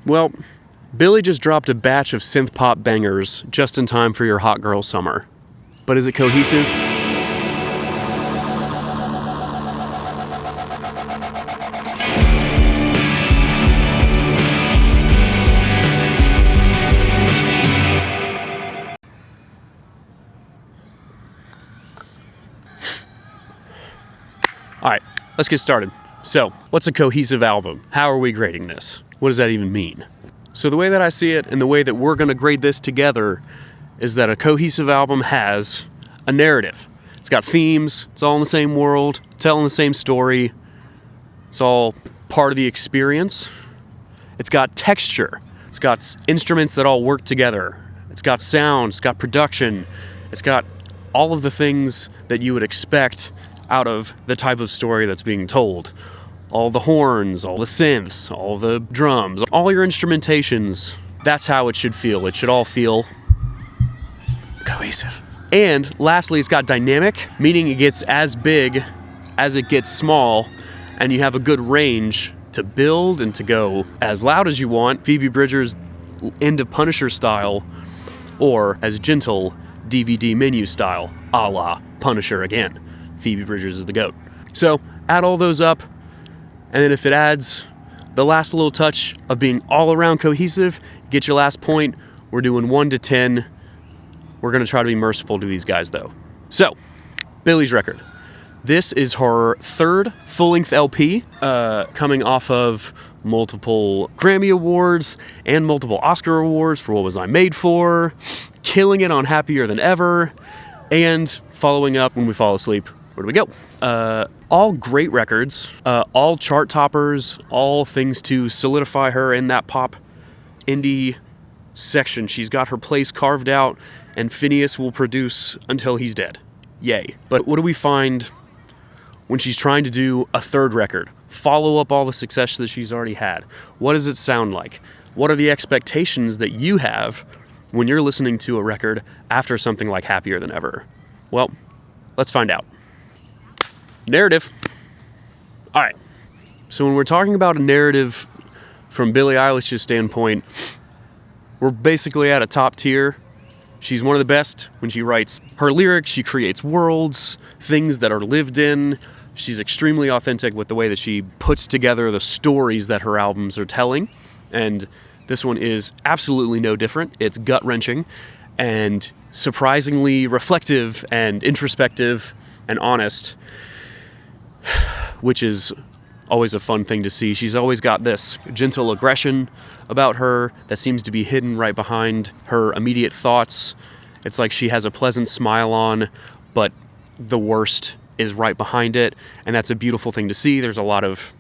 Well, Billie just dropped a batch of synth pop bangers just in time for your hot girl summer. But is it cohesive? Alright, let's get started. So, what's a cohesive album? How are we grading this? What does that even mean? So the way that I see it, and the way that we're going to grade this together, is that a cohesive album has a narrative. It's got themes, it's all in the same world, telling the same story, it's all part of the experience. It's got texture, it's got instruments that all work together, it's got sound, it's got production, it's got all of the things that you would expect out of the type of story that's being told. All the horns, all the synths, all the drums, all your instrumentations. That's how it should feel. It should all feel cohesive. And lastly, it's got dynamic, meaning it gets as big as it gets small, and you have a good range to build and to go as loud as you want, Phoebe Bridgers' End of Punisher style, or as gentle DVD menu style, a la Punisher again. Phoebe Bridgers is the GOAT. So add all those up, and then if it adds the last little touch of being all around cohesive, get your last point. We're doing 1 to 10. We're going to try to be merciful to these guys though. So, Billie's record. This is her third full-length LP, coming off of multiple Grammy Awards and multiple Oscar Awards for What Was I Made For, killing it on Happier Than Ever, and following up When We Fall Asleep. Where do we go? All great records, all chart toppers, all things to solidify her in that pop indie section. She's got her place carved out, and Phineas will produce until he's dead. Yay. But what do we find when she's trying to do a third record? Follow up all the success that she's already had. What does it sound like? What are the expectations that you have when you're listening to a record after something like Happier Than Ever? Well, let's find out. Narrative. All right. So when we're talking about a narrative from Billie Eilish's standpoint, we're basically at a top tier. She's one of the best when she writes her lyrics. She creates worlds, things that are lived in. She's extremely authentic with the way that she puts together the stories that her albums are telling. And this one is absolutely no different. It's gut-wrenching and surprisingly reflective and introspective and honest, which is always a fun thing to see. She's always got this gentle aggression about her that seems to be hidden right behind her immediate thoughts. It's like she has a pleasant smile on, but the worst is right behind it, and that's a beautiful thing to see. There's a lot of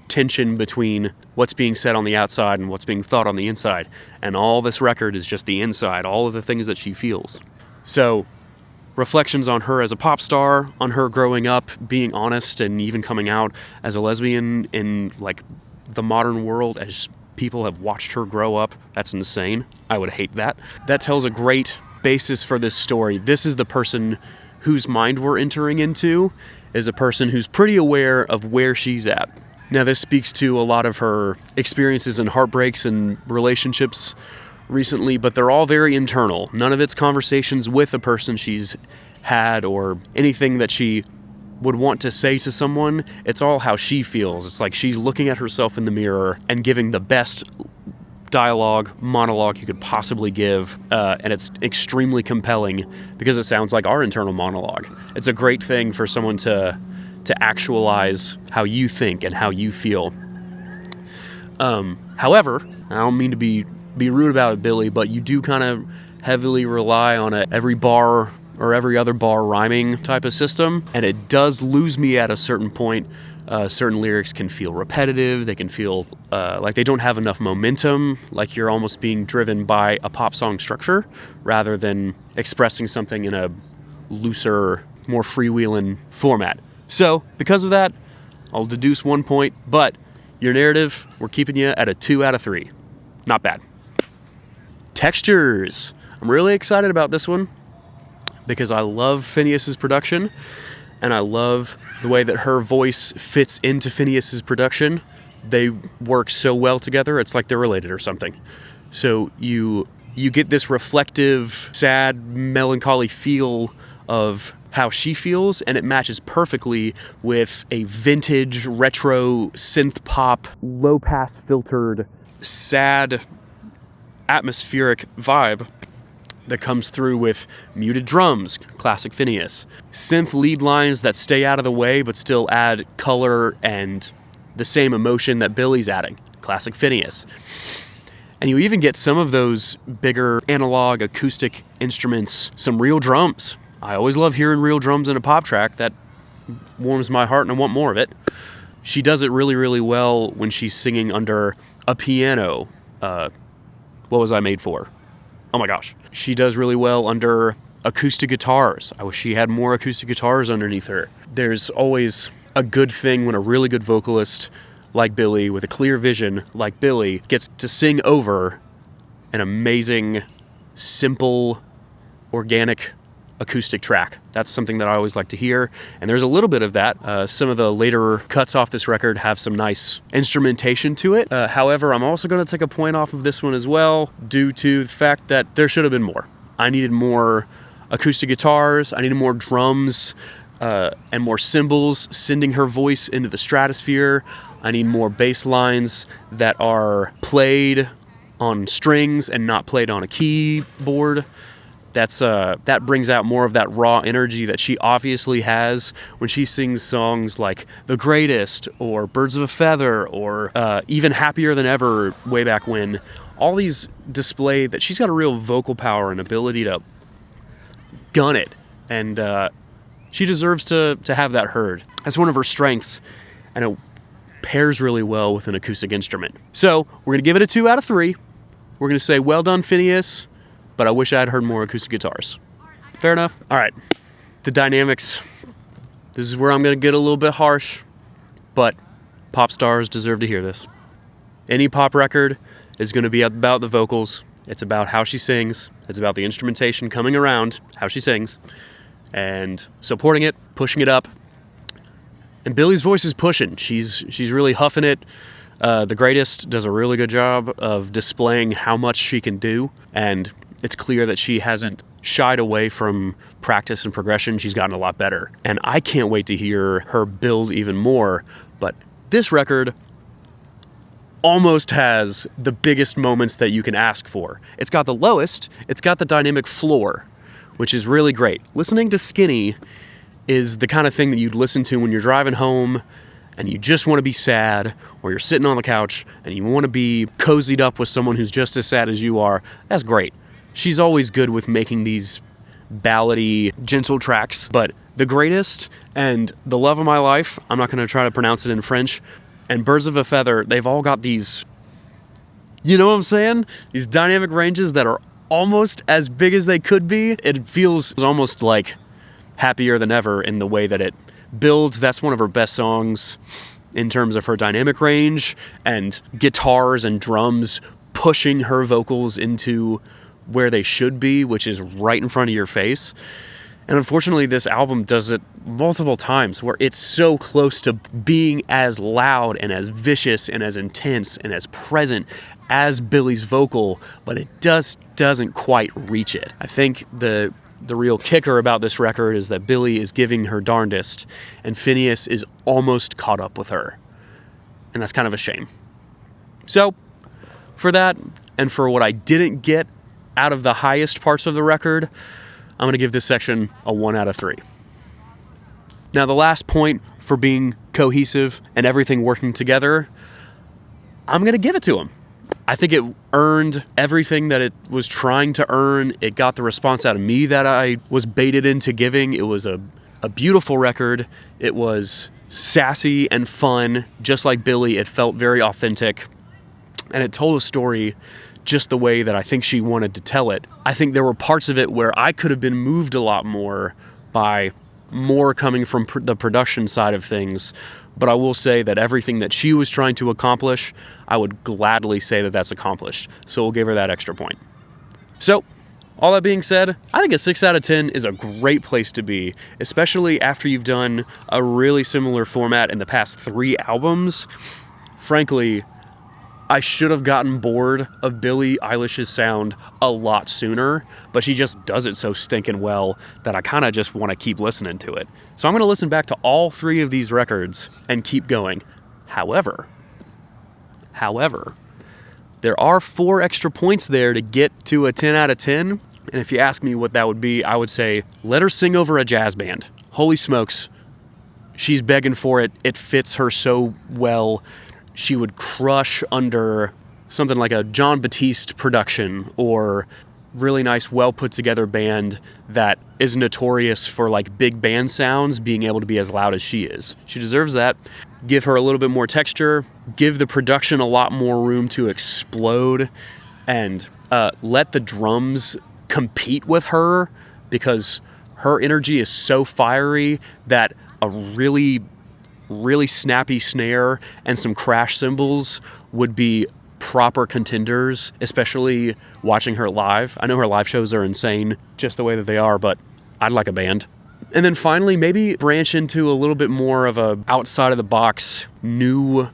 tension between what's being said on the outside and what's being thought on the inside, and all this record is just the inside, all of the things that she feels. So, reflections on her as a pop star, on her growing up, being honest, and even coming out as a lesbian in like the modern world as people have watched her grow up. That's insane. I would hate that. That tells a great basis for this story. This is the person whose mind we're entering into, is a person who's pretty aware of where she's at. Now this speaks to a lot of her experiences and heartbreaks and relationships recently, but they're all very internal. None of it's conversations with a person she's had or anything that she would want to say to someone. It's all how she feels. It's like she's looking at herself in the mirror and giving the best monologue you could possibly give, and it's extremely compelling because it sounds like our internal monologue. It's a great thing for someone to actualize how you think and how you feel. However, I don't mean to be rude about it, Billie, but you do kind of heavily rely on every bar or every other bar rhyming type of system, and it does lose me at a certain point. Certain lyrics can feel repetitive, they can feel like they don't have enough momentum, like you're almost being driven by a pop song structure rather than expressing something in a looser, more freewheeling format. So, because of that, I'll deduce 1 point, but your narrative, we're keeping you at a 2 out of 3. Not bad. Textures. I'm really excited about this one because I love Phineas's production, and I love the way that her voice fits into Phineas's production. they work so well together, it's like they're related or something. So you get this reflective, sad, melancholy feel of how she feels, and it matches perfectly with a vintage, retro, synth pop, low-pass filtered, sad, atmospheric vibe that comes through with muted drums, classic Phineas. Synth lead lines that stay out of the way but still add color and the same emotion that Billie's adding, classic Phineas. And you even get some of those bigger analog acoustic instruments, some real drums. I always love hearing real drums in a pop track. That warms my heart and I want more of it. She does it really, really well when she's singing under a piano. What was I made for? Oh my gosh. She does really well under acoustic guitars. I wish she had more acoustic guitars underneath her. There's always a good thing when a really good vocalist like Billie, with a clear vision like Billie, gets to sing over an amazing, simple, organic acoustic track. That's something that I always like to hear, and there's a little bit of that. Some of the later cuts off this record have some nice instrumentation to it. However, I'm also going to take a point off of this one as well, due to the fact that there should have been more. I needed more acoustic guitars, I needed more drums, and more cymbals sending her voice into the stratosphere. I need more bass lines that are on strings and not played on a keyboard. That brings out more of that raw energy that she obviously has when she sings songs like The Greatest or Birds of a Feather or even Happier Than Ever way back when. All these display that she's got a real vocal power and ability to gun it, and she deserves to have that heard. That's one of her strengths, and it pairs really well with an acoustic instrument. So we're going to give it a 2 out of 3. We're going to say, well done, Phineas, but I wish I had heard more acoustic guitars. Fair enough? All right. The dynamics. This is where I'm going to get a little bit harsh, but pop stars deserve to hear this. Any pop record is going to be about the vocals. It's about how she sings. It's about the instrumentation coming around how she sings and supporting it, pushing it up. And Billie's voice is pushing. She's really huffing it. The Greatest does a really good job of displaying how much she can do, and it's clear that she hasn't shied away from practice and progression. She's gotten a lot better, and I can't wait to hear her build even more. But this record almost has the biggest moments that you can ask for. It's got the lowest, it's got the dynamic floor, which is really great. Listening to Skinny is the kind of thing that you'd listen to when you're driving home and you just want to be sad, or you're sitting on the couch and you want to be cozied up with someone who's just as sad as you are. That's great. She's always good with making these ballady, gentle tracks, but The Greatest and The Love of My Life, I'm not going to try to pronounce it in French, and Birds of a Feather, they've all got these, you know what I'm saying? These dynamic ranges that are almost as big as they could be. It feels almost like Happier Than Ever in the way that it builds. That's one of her best songs in terms of her dynamic range and guitars and drums pushing her vocals into where they should be, which is right in front of your face. And unfortunately, this album does it multiple times where it's so close to being as loud and as vicious and as intense and as present as Billie's vocal, but it doesn't quite reach it. I think the real kicker about this record is that Billie is giving her darndest and Phineas is almost caught up with her. And that's kind of a shame. So, for that, and for what I didn't get out of the highest parts of the record, I'm going to give this section a 1 out of 3. Now, the last point for being cohesive and everything working together, I'm going to give it to him. I think it earned everything that it was trying to earn. It got the response out of me that I was baited into giving. It was a beautiful record. It was sassy and fun. Just like Billie, it felt very authentic. And it told a story just the way that I think she wanted to tell it. I think there were parts of it where I could have been moved a lot more by more coming from the production side of things. But I will say that everything that she was trying to accomplish, I would gladly say that that's accomplished. So we'll give her that extra point. So, all that being said, I think a 6 out of 10 is a great place to be, especially after you've done a really similar format in the past 3 albums. frankly, I should have gotten bored of Billie Eilish's sound a lot sooner, but she just does it so stinking well that I kind of just want to keep listening to it. So I'm going to listen back to all 3 of these records and keep going. However, there are 4 extra points there to get to a 10 out of 10. And if you ask me what that would be, I would say, let her sing over a jazz band. Holy smokes. She's begging for it. It fits her so well. She would crush under something like a John Batiste production or really nice, well put together band that is notorious for like big band sounds being able to be as loud as she is. She deserves that. Give her a little bit more texture, give the production a lot more room to explode, and let the drums compete with her, because her energy is so fiery that a really snappy snare and some crash cymbals would be proper contenders, especially watching her live. I know her live shows are insane just the way that they are, but I'd like a band. And then finally, maybe branch into a little bit more of a outside of the box new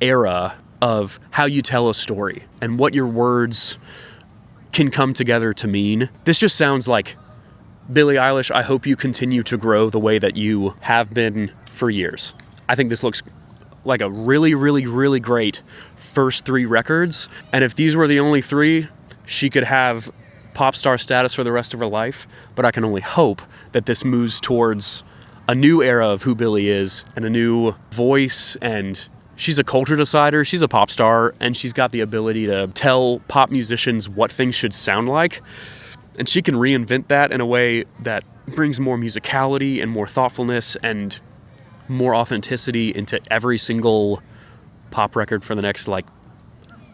era of how you tell a story and what your words can come together to mean. This just sounds like, Billie Eilish, I hope you continue to grow the way that you have been for years. I think this looks like a really great first 3 records. And if these were the only 3, she could have pop star status for the rest of her life. But I can only hope that this moves towards a new era of who Billie is and a new voice. And she's a culture decider. She's a pop star, and she's got the ability to tell pop musicians what things should sound like. And she can reinvent that in a way that brings more musicality and more thoughtfulness and more authenticity into every single pop record for the next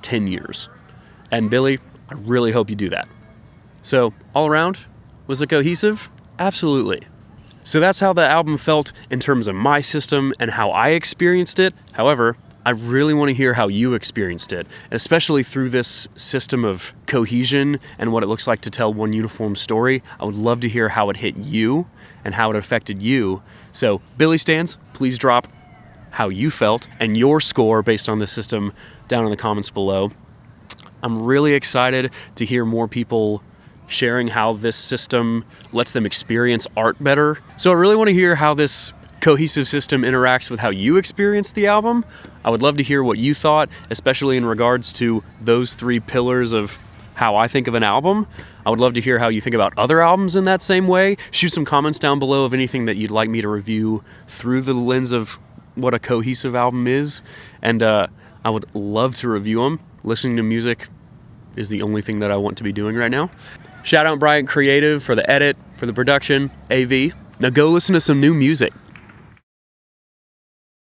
10 years. And Billie, I really hope you do that. So all around, was it cohesive? Absolutely. So that's how the album felt in terms of my system and how I experienced it. However, I really want to hear how you experienced it, especially through this system of cohesion and what it looks like to tell one uniform story. I would love to hear how it hit you and how it affected you. So, Billie Stans, please drop how you felt and your score based on this system down in the comments below. I'm really excited to hear more people sharing how this system lets them experience art better. So I really want to hear how this cohesive system interacts with how you experienced the album. I would love to hear what you thought, especially in regards to those 3 pillars of how I think of an album. I would love to hear how you think about other albums in that same way. Shoot some comments down below of anything that you'd like me to review through the lens of what a cohesive album is. And I would love to review them. Listening to music is the only thing that I want to be doing right now. Shout out Bryant Creative for the edit, for the production, AV. Now go listen to some new music.